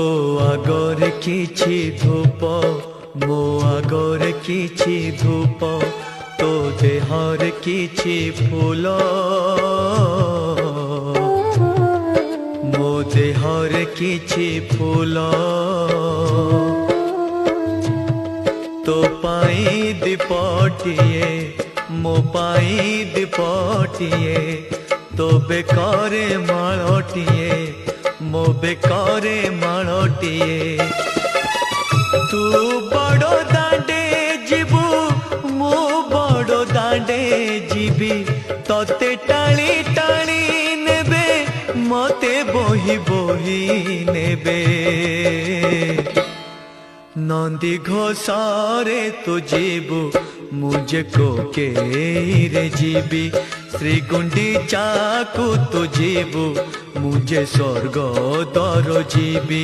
ମୋ ଆଗରେ କିଛି ଧୂପ, ମୋ ଆଗରେ କିଛି ଧୂପ, ତୋ ଦେହରେ କିଛି ଫୁଲ, ମୋ ଦେହରେ କିଛି ଫୁଲ, ତୋ ପାଇଁ ଦୀପଟିଏ, ମୋ ପାଇଁ ଦୀପଟିଏ, ତୋ ବେକରେ ମାଳଟିଏ, ମୋ ବେକରେ ମାଳଟିଏ। ତୁ ବଡ଼ ଦାଣ୍ଡେ ଯିବୁ, ମୁଁ ବଡ଼ ଦାଣ୍ଡେ ଯିବି, ତତେ ଟାଣି ଟାଣି ନେବେ, ମତେ ବୋହି ବୋହି ନେବେ। ନନ୍ଦୀ ଘୋଷରେ ତୁ ଯିବୁ, ମୁଁ ଯେ କୋକେଇରେ ଯିବି, ଶ୍ରୀ ଗୁଣ୍ଡିଚାକୁ ତୁ ଯିବୁ, ମୁଁ ଯେ ସ୍ୱର୍ଗ ଦ୍ୱାର ଯିବି।